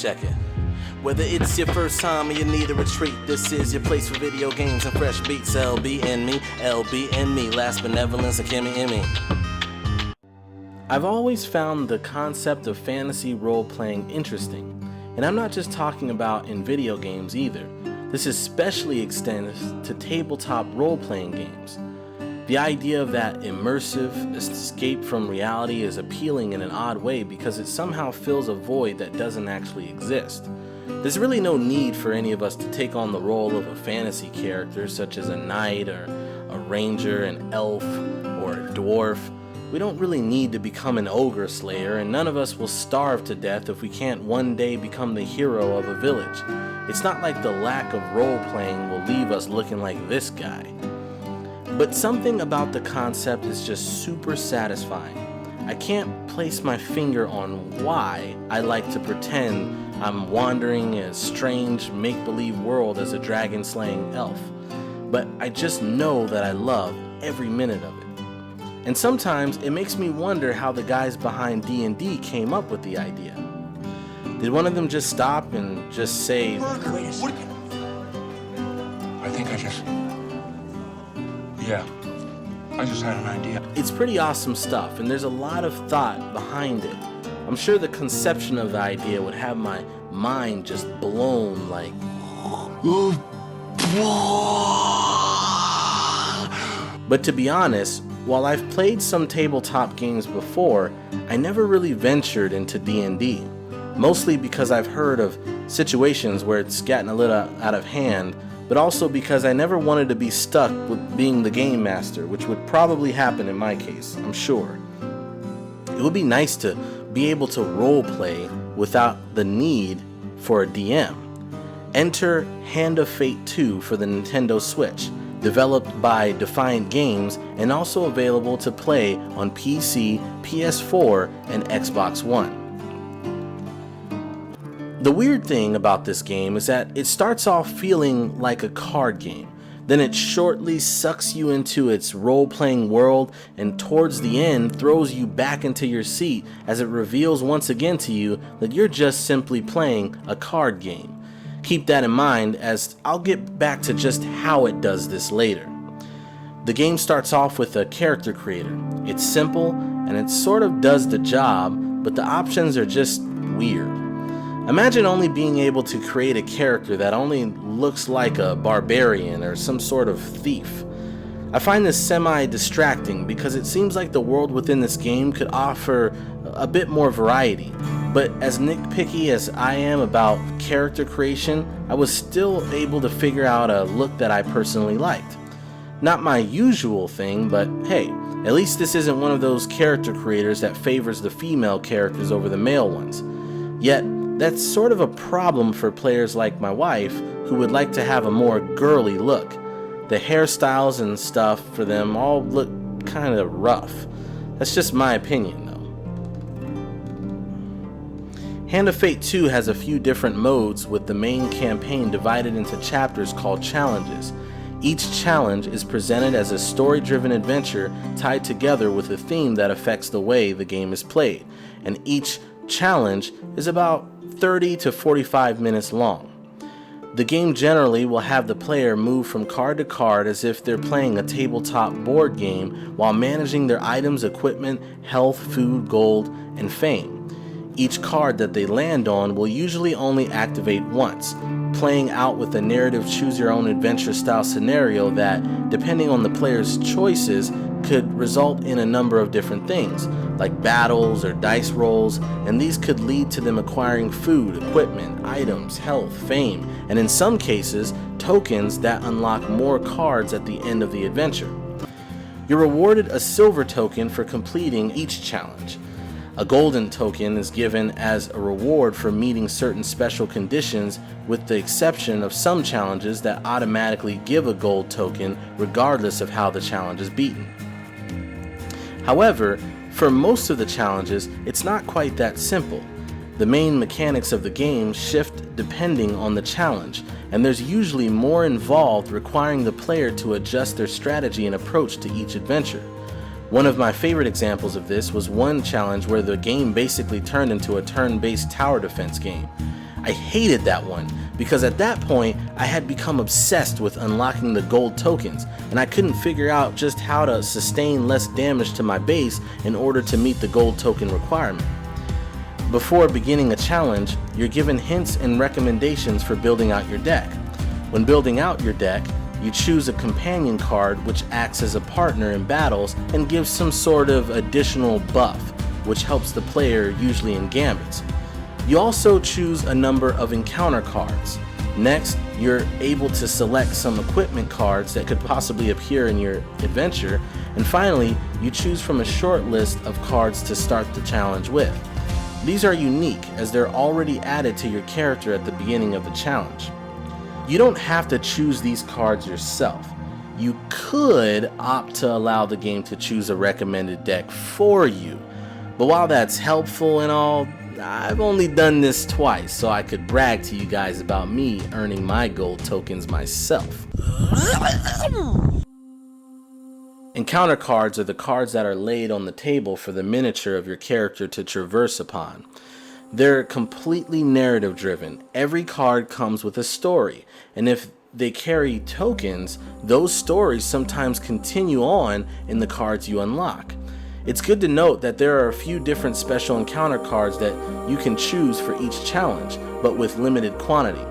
Check it. Whether it's your first time or you need a retreat, this is your place for video games and fresh beats. LBnMie, LBnMie, last BeNeVoLeNcE and LBnMie. I've always found the concept of fantasy role-playing interesting, and I'm not just talking about in video games either. This especially extends to tabletop role-playing games. The idea of that immersive escape from reality is appealing in an odd way because it somehow fills a void that doesn't actually exist. There's really no need for any of us to take on the role of a fantasy character such as a knight or a ranger, an elf, or a dwarf. We don't really need to become an ogre slayer, and none of us will starve to death if we can't one day become the hero of a village. It's not like the lack of role-playing will leave us looking like this guy. But something about the concept is just super satisfying. I can't place my finger on why I like to pretend I'm wandering in a strange make-believe world as a dragon-slaying elf, but I just know that I love every minute of it. And sometimes it makes me wonder how the guys behind D&D came up with the idea. Did one of them just stop and just say, I just had an idea. It's pretty awesome stuff, and there's a lot of thought behind it. I'm sure the conception of the idea would have my mind just blown like... But to be honest, while I've played some tabletop games before, I never really ventured into D&D. Mostly because I've heard of situations where it's gotten a little out of hand, but also because I never wanted to be stuck with being the game master, which would probably happen in my case, I'm sure. It would be nice to be able to roleplay without the need for a DM. Enter Hand of Fate 2 for the Nintendo Switch, developed by Defiant Games and also available to play on PC, PS4, and Xbox One. The weird thing about this game is that it starts off feeling like a card game. Then it shortly sucks you into its role-playing world and towards the end throws you back into your seat as it reveals once again to you that you're just simply playing a card game. Keep that in mind as I'll get back to just how it does this later. The game starts off with a character creator. It's simple and it sort of does the job, but the options are just weird. Imagine only being able to create a character that only looks like a barbarian or some sort of thief. I find this semi-distracting because it seems like the world within this game could offer a bit more variety, but as nitpicky as I am about character creation, I was still able to figure out a look that I personally liked. Not my usual thing, but hey, at least this isn't one of those character creators that favors the female characters over the male ones. Yet, that's sort of a problem for players like my wife who would like to have a more girly look. The hairstyles and stuff for them all look kind of rough. That's just my opinion though. Hand of Fate 2 has a few different modes with the main campaign divided into chapters called challenges. Each challenge is presented as a story-driven adventure tied together with a theme that affects the way the game is played, and each challenge is about 30 to 45 minutes long. The game generally will have the player move from card to card as if they're playing a tabletop board game while managing their items, equipment, health, food, gold, and fame. Each card that they land on will usually only activate once, playing out with a narrative choose-your-own-adventure style scenario that, depending on the player's choices, could result in a number of different things, like battles or dice rolls, and these could lead to them acquiring food, equipment, items, health, fame, and in some cases, tokens that unlock more cards at the end of the adventure. You're rewarded a silver token for completing each challenge. A golden token is given as a reward for meeting certain special conditions, with the exception of some challenges that automatically give a gold token regardless of how the challenge is beaten. However, for most of the challenges, it's not quite that simple. The main mechanics of the game shift depending on the challenge, and there's usually more involved, requiring the player to adjust their strategy and approach to each adventure. One of my favorite examples of this was one challenge where the game basically turned into a turn-based tower defense game. I hated that one because at that point I had become obsessed with unlocking the gold tokens, and I couldn't figure out just how to sustain less damage to my base in order to meet the gold token requirement. Before beginning a challenge, you're given hints and recommendations for building out your deck. When building out your deck, you choose a companion card which acts as a partner in battles and gives some sort of additional buff, which helps the player, usually in Gambits. You also choose a number of encounter cards. Next, you're able to select some equipment cards that could possibly appear in your adventure, and finally, you choose from a short list of cards to start the challenge with. These are unique as they're already added to your character at the beginning of the challenge. You don't have to choose these cards yourself. You could opt to allow the game to choose a recommended deck for you, but while that's helpful and all, I've only done this twice, so I could brag to you guys about me earning my gold tokens myself. Encounter cards are the cards that are laid on the table for the miniature of your character to traverse upon. They're completely narrative driven. Every card comes with a story, and if they carry tokens, those stories sometimes continue on in the cards you unlock. It's good to note that there are a few different special encounter cards that you can choose for each challenge, but with limited quantity.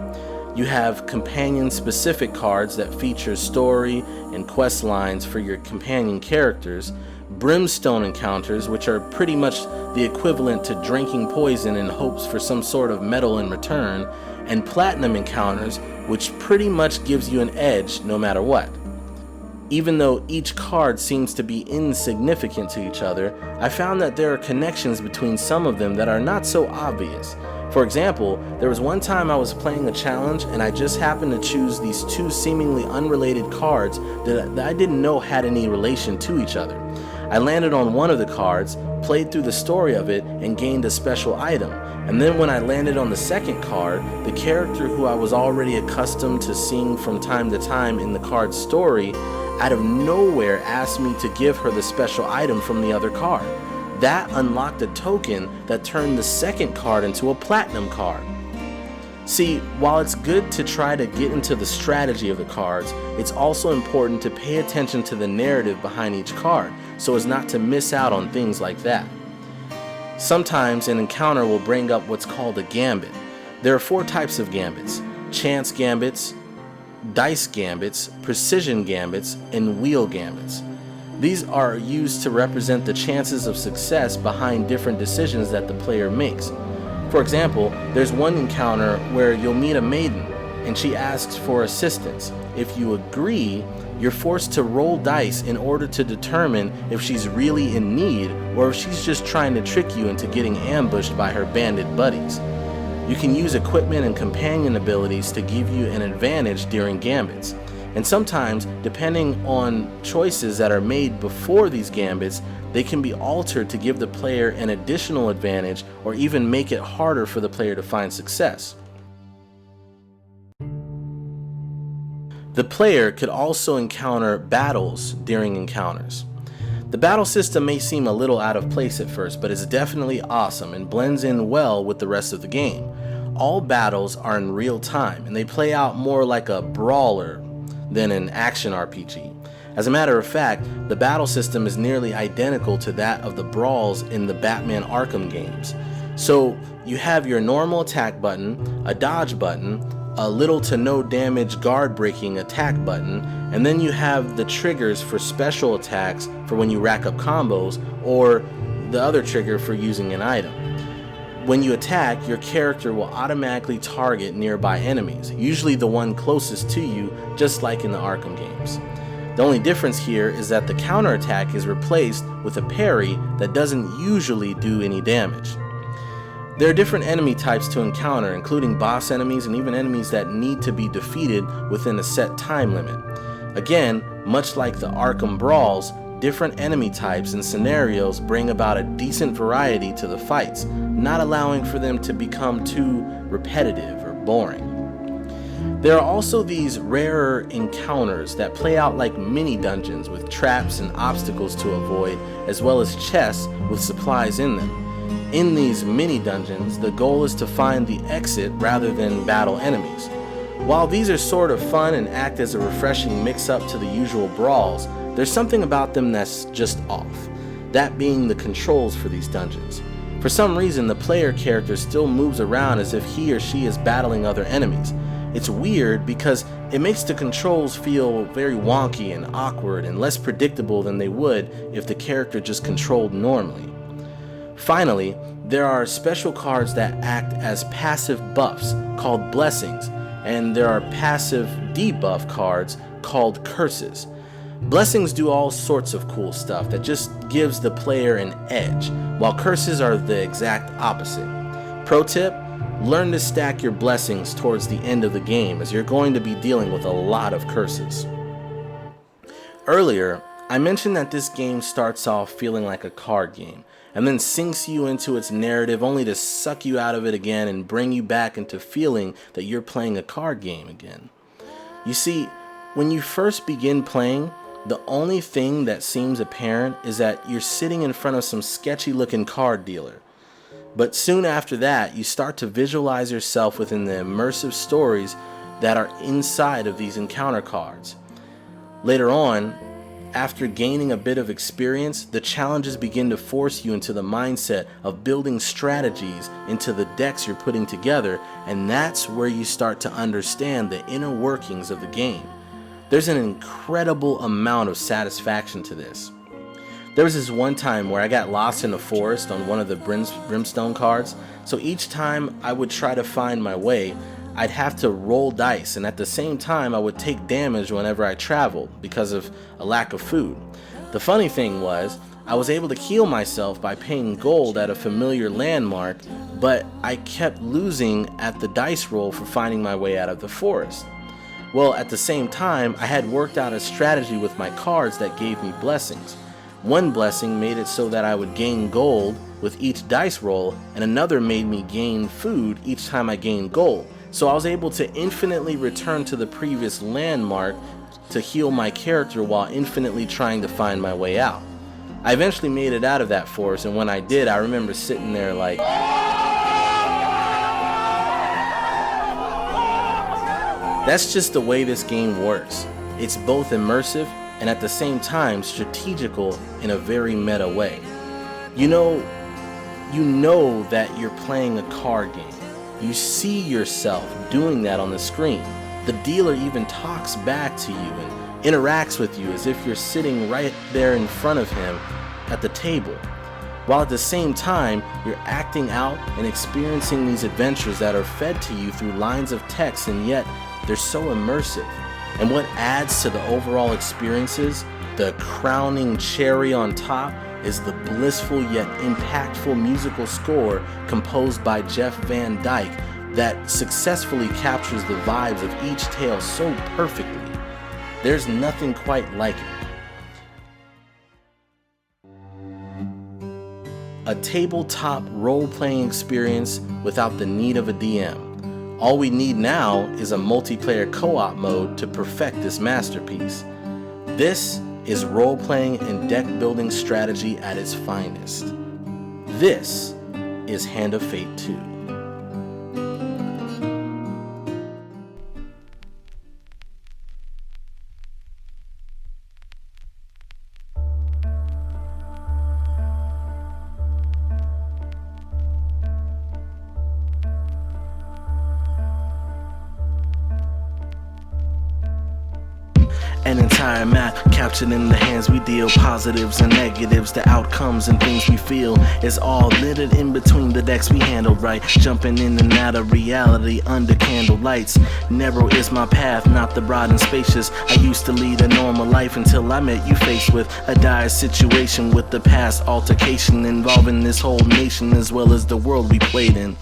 You have companion-specific cards that feature story and quest lines for your companion characters, brimstone encounters, which are pretty much the equivalent to drinking poison in hopes for some sort of medal in return, and platinum encounters, which pretty much gives you an edge no matter what. Even though each card seems to be insignificant to each other, I found that there are connections between some of them that are not so obvious. For example, there was one time I was playing a challenge and I just happened to choose these two seemingly unrelated cards that I didn't know had any relation to each other. I landed on one of the cards, played through the story of it, and gained a special item. And then when I landed on the second card, the character who I was already accustomed to seeing from time to time in the card's story, out of nowhere asked me to give her the special item from the other card. That unlocked a token that turned the second card into a platinum card. See, while it's good to try to get into the strategy of the cards, it's also important to pay attention to the narrative behind each card, so as not to miss out on things like that. Sometimes an encounter will bring up what's called a gambit. There are 4 types of gambits: chance gambits, dice gambits, precision gambits, and wheel gambits. These are used to represent the chances of success behind different decisions that the player makes. For example, there's one encounter where you'll meet a maiden and she asks for assistance. If you agree, you're forced to roll dice in order to determine if she's really in need or if she's just trying to trick you into getting ambushed by her bandit buddies. You can use equipment and companion abilities to give you an advantage during gambits. And sometimes, depending on choices that are made before these gambits, they can be altered to give the player an additional advantage or even make it harder for the player to find success. The player could also encounter battles during encounters. The battle system may seem a little out of place at first, but it's definitely awesome and blends in well with the rest of the game. All battles are in real time and they play out more like a brawler than an action RPG. As a matter of fact, the battle system is nearly identical to that of the brawls in the Batman Arkham games. So you have your normal attack button, a dodge button, a little to no damage guard breaking attack button, and then you have the triggers for special attacks for when you rack up combos, or the other trigger for using an item. When you attack, your character will automatically target nearby enemies, usually the one closest to you, just like in the Arkham games. The only difference here is that the counterattack is replaced with a parry that doesn't usually do any damage. There are different enemy types to encounter, including boss enemies and even enemies that need to be defeated within a set time limit. Again, much like the Arkham brawls, different enemy types and scenarios bring about a decent variety to the fights, not allowing for them to become too repetitive or boring. There are also these rarer encounters that play out like mini dungeons with traps and obstacles to avoid, as well as chests with supplies in them. In these mini dungeons, the goal is to find the exit rather than battle enemies. While these are sort of fun and act as a refreshing mix-up to the usual brawls, there's something about them that's just off, that being the controls for these dungeons. For some reason, the player character still moves around as if he or she is battling other enemies. It's weird because it makes the controls feel very wonky and awkward and less predictable than they would if the character just controlled normally. Finally, there are special cards that act as passive buffs called blessings, and there are passive debuff cards called curses. Blessings do all sorts of cool stuff that just gives the player an edge, while curses are the exact opposite. Pro tip: learn to stack your blessings towards the end of the game, as you're going to be dealing with a lot of curses. Earlier, I mentioned that this game starts off feeling like a card game, and then sinks you into its narrative only to suck you out of it again and bring you back into feeling that you're playing a card game again. You see, when you first begin playing, the only thing that seems apparent is that you're sitting in front of some sketchy looking card dealer. But soon after that, you start to visualize yourself within the immersive stories that are inside of these encounter cards. Later on, after gaining a bit of experience, the challenges begin to force you into the mindset of building strategies into the decks you're putting together, and that's where you start to understand the inner workings of the game. There's an incredible amount of satisfaction to this. There was this one time where I got lost in a forest on one of the brimstone cards, so each time I would try to find my way, I'd have to roll dice, and at the same time I would take damage whenever I traveled because of a lack of food. The funny thing was, I was able to heal myself by paying gold at a familiar landmark, but I kept losing at the dice roll for finding my way out of the forest. Well, at the same time, I had worked out a strategy with my cards that gave me blessings. One blessing made it so that I would gain gold with each dice roll, and another made me gain food each time I gained gold. So I was able to infinitely return to the previous landmark to heal my character while infinitely trying to find my way out. I eventually made it out of that forest, and when I did, I remember sitting there like, that's just the way this game works. It's both immersive and at the same time strategical in a very meta way. You know that you're playing a card game. You see yourself doing that on the screen. The dealer even talks back to you and interacts with you as if you're sitting right there in front of him at the table, while at the same time you're acting out and experiencing these adventures that are fed to you through lines of text, and yet they're so immersive. And what adds to the overall experiences, the crowning cherry on top, is the blissful yet impactful musical score composed by Jeff Van Dyke that successfully captures the vibes of each tale so perfectly. There's nothing quite like it. A tabletop role-playing experience without the need of a DM. All we need now is a multiplayer co-op mode to perfect this masterpiece. This is role-playing and deck-building strategy at its finest. This is Hand of Fate 2. An entire map captured in the hands we deal. Positives and negatives, the outcomes and things we feel is all littered in between the decks we handled right. Jumping in and out of reality under candle lights. Narrow is my path, not the broad and spacious. I used to lead a normal life until I met you, faced with a dire situation with the past altercation involving this whole nation as well as the world we played in.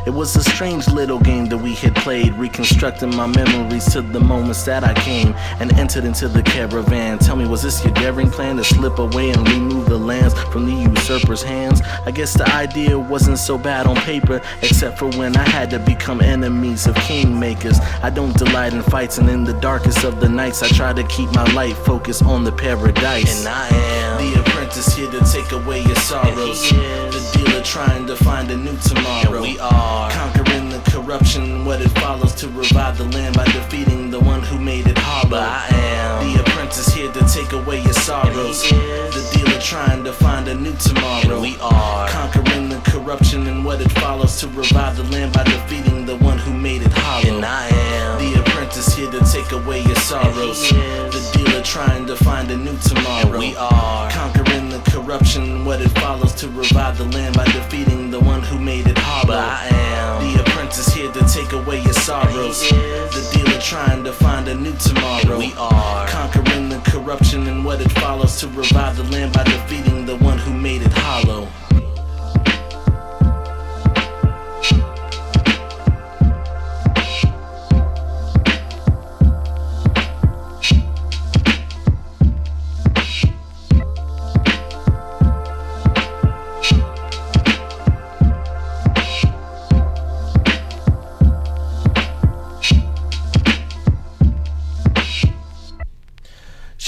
It was a strange little game that we had played, reconstructing my memories to the moments that I came and entered into the caravan. Tell me, was this your daring plan to slip away and remove the lands from the usurper's hands? I guess the idea wasn't so bad on paper, except for when I had to become enemies of kingmakers. I don't delight in fights, and in the darkest of the nights I try to keep my light focused on the paradise. And I am the apprentice apprentice here to take away your sorrows. The dealer trying to find a new tomorrow. We are conquering the corruption and what it follows to revive the land by defeating the one who made it hollow. I am the apprentice here to take away your sorrows. The dealer trying to find a new tomorrow. We are conquering the corruption and what it follows to revive the land by defeating the one who made it hollow. And I am the apprentice here to take away your sorrows. The dealer trying to find a new tomorrow. And we are conquering the corruption and what it follows to revive the land by defeating the one who made it hollow. I am the apprentice here to take away your sorrows. The dealer trying to find a new tomorrow. And we are conquering the corruption and what it follows to revive the land by defeating the one who made it hollow.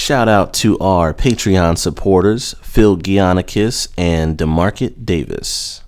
Shout out to our Patreon supporters, Phil Giannikis and DeMarket Davis.